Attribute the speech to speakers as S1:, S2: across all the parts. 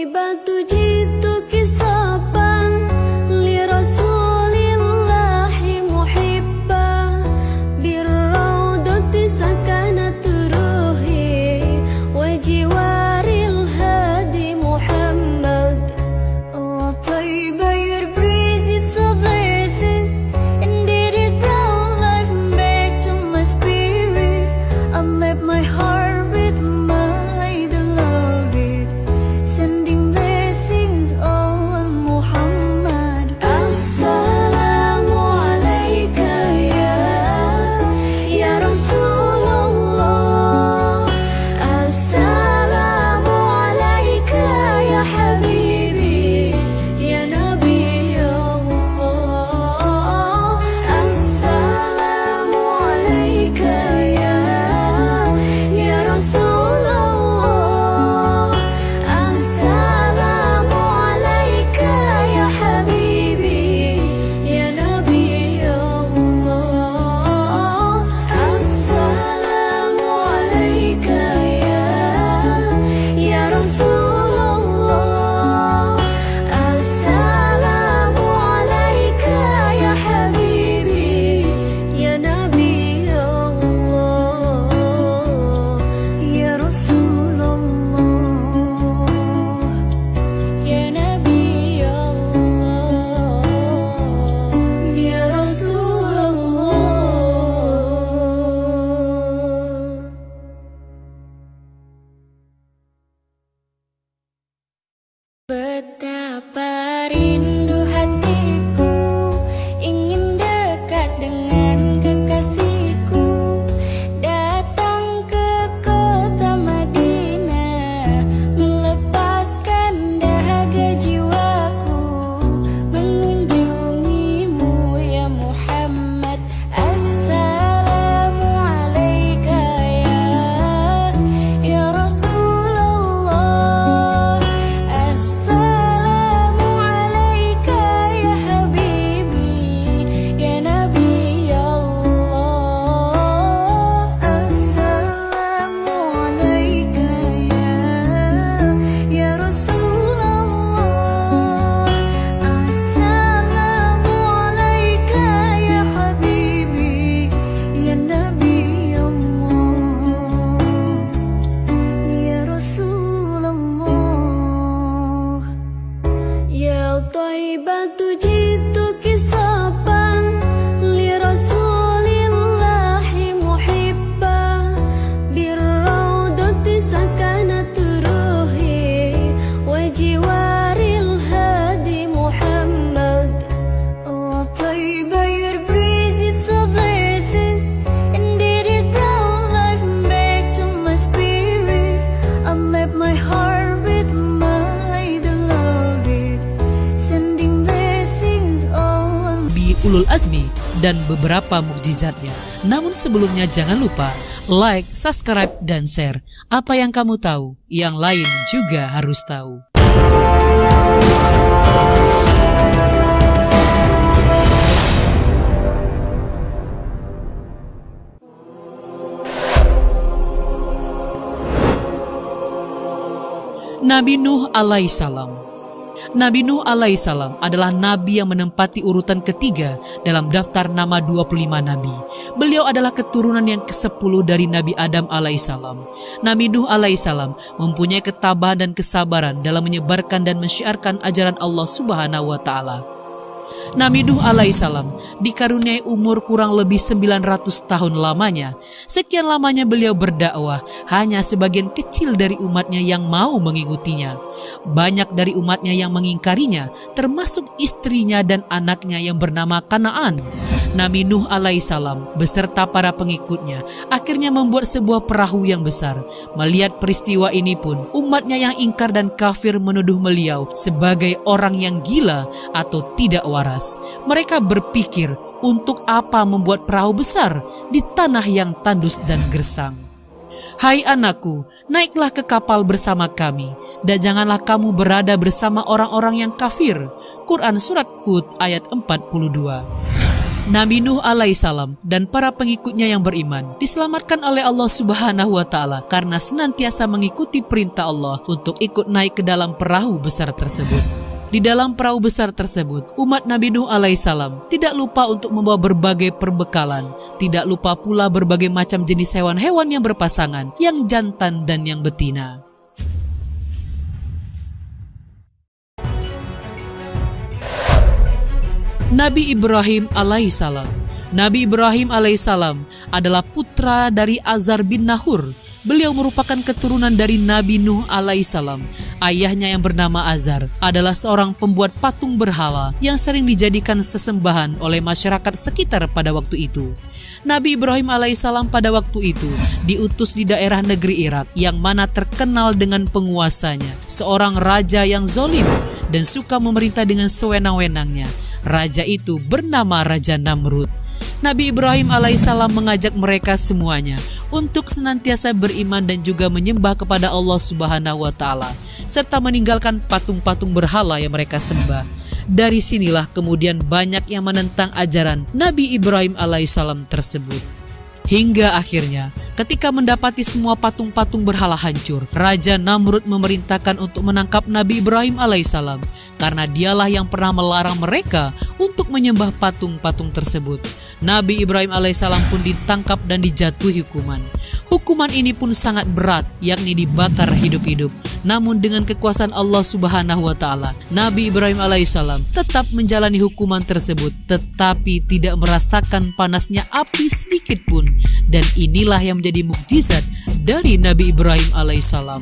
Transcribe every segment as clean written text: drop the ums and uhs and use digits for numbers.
S1: طيبة جئتك صبا لرسول الله محبا بالروضة سكنت روحي وجوار الهادي محمد. Oh طيبة, your breeze is so blessed, indeed it brought life back to my spirit. I left my heart with my beloved, sending blessings on Muhammad. Assalamu alayka ya Rasulullah. Assalamu alayka ya habibi ya Nabi Allah. Assalamu alayka ya Rasulullah. Assalamu alayka ya habibi ya Nabi Allah. Assalamu alayka ya Rasulullah. Assalamu alayka ya habibi ya Nabi Allah. Ya Rasulullah, ya Nabi Allah, ya Rasulullah. Betapa rindu hatiku ingin dekat dengan kekasihku, datang ke kota Madinah, melepaskan dahaga jiwaku, mengunjungimu ya Muhammad. Assalamu alayka ya Rasulullah. Assalamu alayka ya habibi ya Nabi Allah. Assalamu alayka ya Rasulullah. Assalamu alayka ya habibi ya Nabi Allah, ya Rasulullah. Ya Taibatu jituki saban li Rasulillahi muhibba birraudati sakanat ruhi wa jiwaril hadi Muhammad. Oh Taibah, your breeze is so blessed, indeed it brought life back to my spirit. I left my heart with my beloved, sending blessings on
S2: Nabi Ulul Azmi dan beberapa mukjizatnya. Namun sebelumnya jangan lupa like, subscribe, dan share. Apa yang kamu tahu, yang lain juga harus tahu. Nabi Nuh alaihissalam. Nabi Nuh alaihissalam adalah nabi yang menempati urutan ketiga dalam daftar nama 25 nabi. Beliau adalah keturunan yang ke-10 dari Nabi Adam alaihissalam. Nabi Nuh alaihissalam mempunyai ketabahan dan kesabaran dalam menyebarkan dan mensyiarkan ajaran Allah Subhanahu wa taala. Nabi Nuh alaihissalam dikaruniai umur kurang lebih 900 tahun lamanya. Sekian lamanya beliau berdakwah, hanya sebagian kecil dari umatnya yang mau mengikutinya. Banyak dari umatnya yang mengingkarinya, termasuk istrinya dan anaknya yang bernama Kanaan. Nabi Nuh alaihissalam beserta para pengikutnya akhirnya membuat sebuah perahu yang besar. Melihat peristiwa ini pun, umatnya yang ingkar dan kafir menuduh beliau sebagai orang yang gila atau tidak waras. Mereka berpikir, untuk apa membuat perahu besar di tanah yang tandus dan gersang? Hai anakku, naiklah ke kapal bersama kami, dan janganlah kamu berada bersama orang-orang yang kafir. Quran Surat Hud ayat 42. Nabi Nuh alaihissalam dan para pengikutnya yang beriman diselamatkan oleh Allah Subhanahu wa Ta'ala karena senantiasa mengikuti perintah Allah untuk ikut naik ke dalam perahu besar tersebut. Di dalam perahu besar tersebut, umat Nabi Nuh alaihissalam tidak lupa untuk membawa berbagai perbekalan, tidak lupa pula berbagai macam jenis hewan-hewan yang berpasangan, yang jantan dan yang betina. Nabi Ibrahim alaihissalam. Nabi Ibrahim alaihissalam adalah putra dari Azar bin Nahur. Beliau merupakan keturunan dari Nabi Nuh alaihissalam. Ayahnya yang bernama Azar adalah seorang pembuat patung berhala yang sering dijadikan sesembahan oleh masyarakat sekitar pada waktu itu. Nabi Ibrahim alaihissalam pada waktu itu diutus di daerah negeri Irak yang mana terkenal dengan penguasanya, seorang raja yang zalim dan suka memerintah dengan sewenang-wenangnya. Raja itu bernama Raja Namrud. Nabi Ibrahim alaihissalam mengajak mereka semuanya untuk senantiasa beriman dan juga menyembah kepada Allah Subhanahu wa Ta'ala, serta meninggalkan patung-patung berhala yang mereka sembah. Dari sinilah kemudian banyak yang menentang ajaran Nabi Ibrahim alaihissalam tersebut. Hingga akhirnya ketika mendapati semua patung-patung berhala hancur, Raja Namrud memerintahkan untuk menangkap Nabi Ibrahim alaihissalam karena dialah yang pernah melarang mereka untuk menyembah patung-patung tersebut. Nabi Ibrahim alaihissalam pun ditangkap dan dijatuhi hukuman. Hukuman ini pun sangat berat, yakni dibakar hidup-hidup. Namun dengan kekuasaan Allah Subhanahu wa Ta'ala, Nabi Ibrahim alaihissalam tetap menjalani hukuman tersebut, tetapi tidak merasakan panasnya api sedikit pun. Dan inilah yang menjadi mukjizat dari Nabi Ibrahim alaihissalam.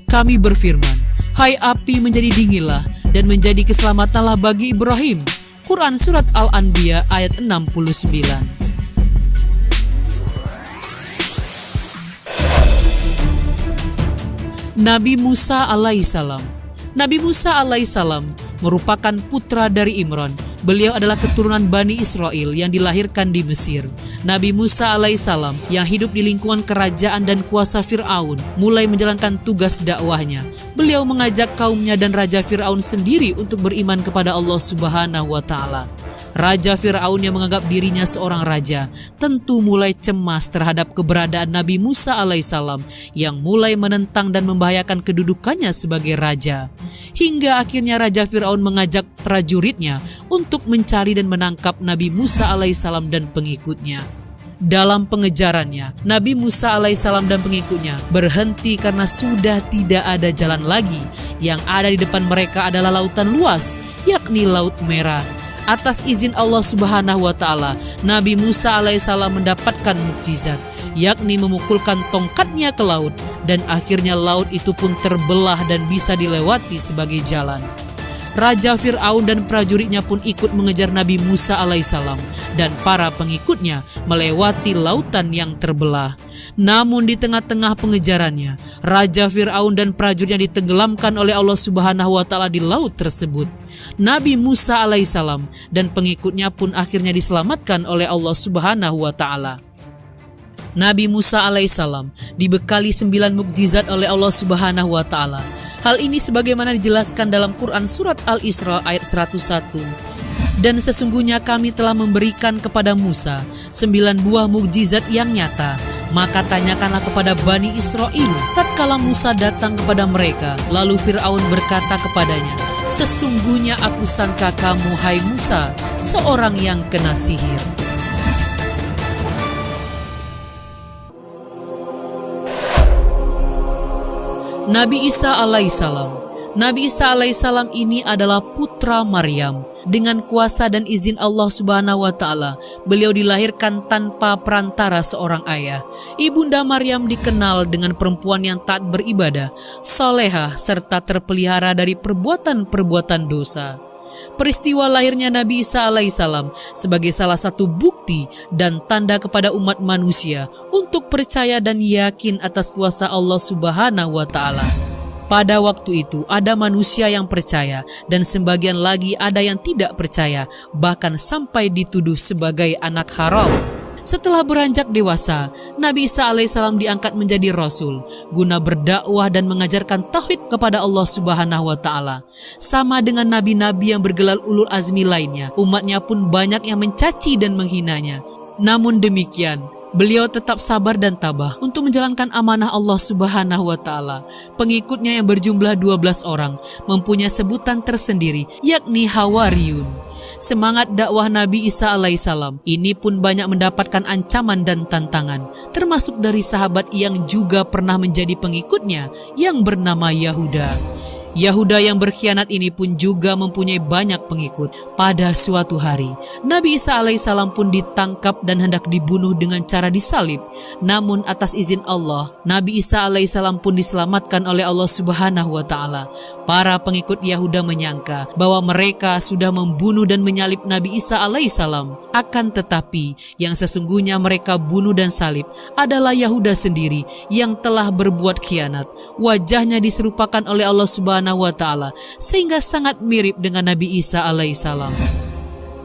S2: Kami berfirman, hai api menjadi dinginlah dan menjadi keselamatanlah bagi Ibrahim. Quran Surat Al-Anbiya ayat 69. Nabi Musa alaihissalam. Nabi Musa alaihissalam merupakan putra dari Imran. Beliau adalah keturunan Bani Israel yang dilahirkan di Mesir. Nabi Musa alaihissalam yang hidup di lingkungan kerajaan dan kuasa Fir'aun mulai menjalankan tugas dakwahnya. Beliau mengajak kaumnya dan Raja Fir'aun sendiri untuk beriman kepada Allah Subhanahu wa Ta'ala. Raja Fir'aun yang menganggap dirinya seorang raja tentu mulai cemas terhadap keberadaan Nabi Musa alaihissalam yang mulai menentang dan membahayakan kedudukannya sebagai raja. Hingga akhirnya Raja Fir'aun mengajak prajuritnya untuk mencari dan menangkap Nabi Musa alaihissalam dan pengikutnya. Dalam pengejarannya, Nabi Musa alaihissalam dan pengikutnya berhenti karena sudah tidak ada jalan lagi. Yang ada di depan mereka adalah lautan luas, yakni Laut Merah. Atas izin Allah Subhanahu wa Ta'ala, Nabi Musa alaihissalam mendapatkan mukjizat, yakni memukulkan tongkatnya ke laut, dan akhirnya laut itu pun terbelah dan bisa dilewati sebagai jalan. Raja Fir'aun dan prajuritnya pun ikut mengejar Nabi Musa alaihissalam dan para pengikutnya melewati lautan yang terbelah. Namun di tengah-tengah pengejarannya, Raja Fir'aun dan prajuritnya ditenggelamkan oleh Allah Subhanahu wa Ta'ala di laut tersebut. Nabi Musa alaihissalam dan pengikutnya pun akhirnya diselamatkan oleh Allah Subhanahu wa Ta'ala. Nabi Musa alaihissalam dibekali 9 mukjizat oleh Allah Subhanahu wa Ta'ala. Hal ini sebagaimana dijelaskan dalam Quran Surat Al-Isra ayat 101. Dan sesungguhnya kami telah memberikan kepada Musa 9 buah mukjizat yang nyata. Maka tanyakanlah kepada Bani Israel tatkala Musa datang kepada mereka. Lalu Fir'aun berkata kepadanya, sesungguhnya aku sangka kamu, hai Musa, seorang yang kena sihir. Nabi Isa alaihissalam. Nabi Isa alaihissalam ini adalah putra Maryam. Dengan kuasa dan izin Allah Subhanahu wa Ta'ala, beliau dilahirkan tanpa perantara seorang ayah. Ibunda Maryam dikenal dengan perempuan yang taat beribadah, salehah, serta terpelihara dari perbuatan-perbuatan dosa. Peristiwa lahirnya Nabi Isa alaihissalam sebagai salah satu bukti dan tanda kepada umat manusia untuk percaya dan yakin atas kuasa Allah Subhanahu wa Ta'ala. Pada waktu itu ada manusia yang percaya dan sebagian lagi ada yang tidak percaya, bahkan sampai dituduh sebagai anak haram. Setelah beranjak dewasa, Nabi Isa alaihissalam diangkat menjadi Rasul guna berdakwah dan mengajarkan tauhid kepada Allah Subhanahu wa Ta'ala. Sama dengan nabi-nabi yang bergelar ulul azmi lainnya, umatnya pun banyak yang mencaci dan menghinanya. Namun demikian, beliau tetap sabar dan tabah untuk menjalankan amanah Allah Subhanahu wa Ta'ala. Pengikutnya yang berjumlah 12 orang mempunyai sebutan tersendiri, yakni Hawariyun. Semangat dakwah Nabi Isa alaihissalam ini pun banyak mendapatkan ancaman dan tantangan, termasuk dari sahabat yang juga pernah menjadi pengikutnya yang bernama Yahuda. Yahuda yang berkhianat ini pun juga mempunyai banyak pengikut. Pada suatu hari, Nabi Isa alaihissalam pun ditangkap dan hendak dibunuh dengan cara disalib. Namun atas izin Allah, Nabi Isa alaihissalam pun diselamatkan oleh Allah Subhanahu wa Ta'ala. Para pengikut Yahuda menyangka bahwa mereka sudah membunuh dan menyalib Nabi Isa alaihissalam. Akan tetapi, yang sesungguhnya mereka bunuh dan salib adalah Yahuda sendiri yang telah berbuat khianat. Wajahnya diserupakan oleh Allah Subhanahu wa Ta'ala sehingga sangat mirip dengan Nabi Isa alaihissalam.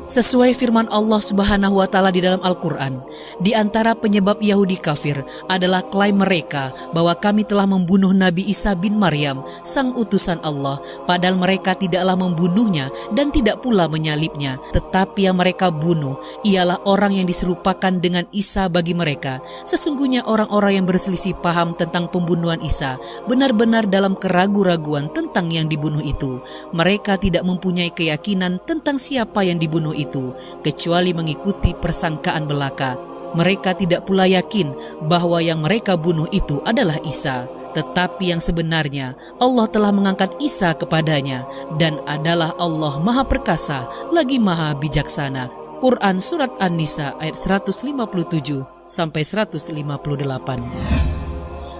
S2: Sesuai firman Allah Subhanahu wa Ta'ala di dalam Al-Quran, di antara penyebab Yahudi kafir adalah klaim mereka bahwa kami telah membunuh Nabi Isa bin Maryam, sang utusan Allah, padahal mereka tidaklah membunuhnya dan tidak pula menyalibnya, tetapi yang mereka bunuh ialah orang yang diserupakan dengan Isa bagi mereka. Sesungguhnya orang-orang yang berselisih paham tentang pembunuhan Isa benar-benar dalam keraguan-raguan tentang yang dibunuh itu. Mereka tidak mempunyai keyakinan tentang siapa yang dibunuh itu, kecuali mengikuti persangkaan belaka. Mereka tidak pula yakin bahwa yang mereka bunuh itu adalah Isa. Tetapi yang sebenarnya Allah telah mengangkat Isa kepadanya, dan adalah Allah Maha Perkasa lagi Maha Bijaksana. Quran Surat An-Nisa ayat 157 sampai 158.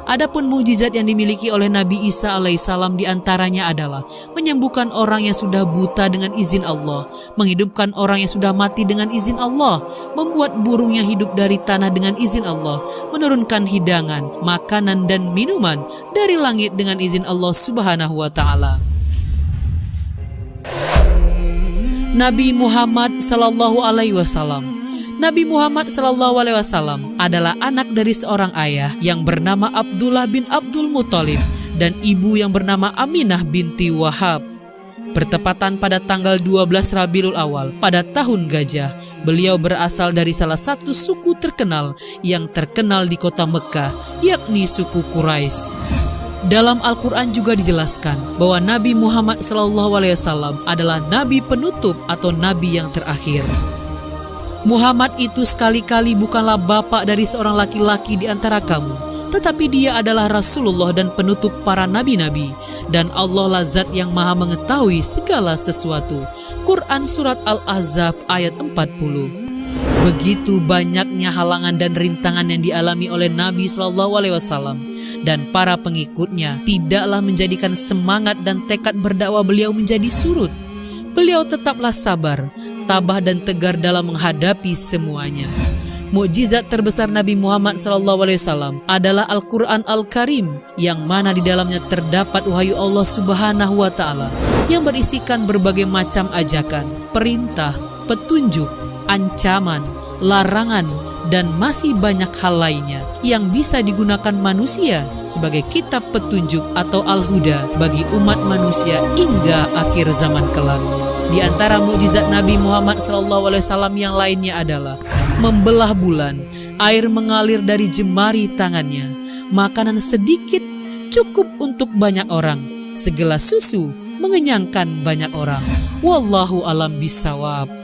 S2: Adapun mukjizat yang dimiliki oleh Nabi Isa alaihissalam diantaranya adalah menyembuhkan orang yang sudah buta dengan izin Allah, menghidupkan orang yang sudah mati dengan izin Allah, membuat burung yang hidup dari tanah dengan izin Allah, menurunkan hidangan, makanan dan minuman dari langit dengan izin Allah Subhanahu wa Ta'ala. Nabi Muhammad sallallahu alaihi wasallam. Nabi Muhammad SAW adalah anak dari seorang ayah yang bernama Abdullah bin Abdul Muthalib dan ibu yang bernama Aminah binti Wahab. Bertepatan pada tanggal 12 Rabiul Awal pada tahun Gajah, beliau berasal dari salah satu suku terkenal yang terkenal di kota Mekah, yakni suku Quraisy. Dalam Al-Quran juga dijelaskan bahwa Nabi Muhammad SAW adalah nabi penutup atau nabi yang terakhir. Muhammad itu sekali-kali bukanlah bapak dari seorang laki-laki di antara kamu, tetapi dia adalah Rasulullah dan penutup para nabi-nabi, dan Allah lah Zat yang maha mengetahui segala sesuatu. Quran Surat Al-Ahzab ayat 40. Begitu banyaknya halangan dan rintangan yang dialami oleh Nabi SAW dan para pengikutnya tidaklah menjadikan semangat dan tekad berdakwah beliau menjadi surut. Beliau tetaplah sabar, tabah dan tegar dalam menghadapi semuanya. Mukjizat terbesar Nabi Muhammad SAW adalah Al-Quran Al-Karim, yang mana di dalamnya terdapat wahyu Allah Subhanahu wa Ta'ala yang berisikan berbagai macam ajakan, perintah, petunjuk, ancaman, larangan, dan masih banyak hal lainnya yang bisa digunakan manusia sebagai kitab petunjuk atau al-huda bagi umat manusia hingga akhir zaman kelak. Di antara mukjizat Nabi Muhammad SAW yang lainnya adalah membelah bulan, air mengalir dari jemari tangannya, makanan sedikit cukup untuk banyak orang, segelas susu mengenyangkan banyak orang. Wallahu alam bisawab.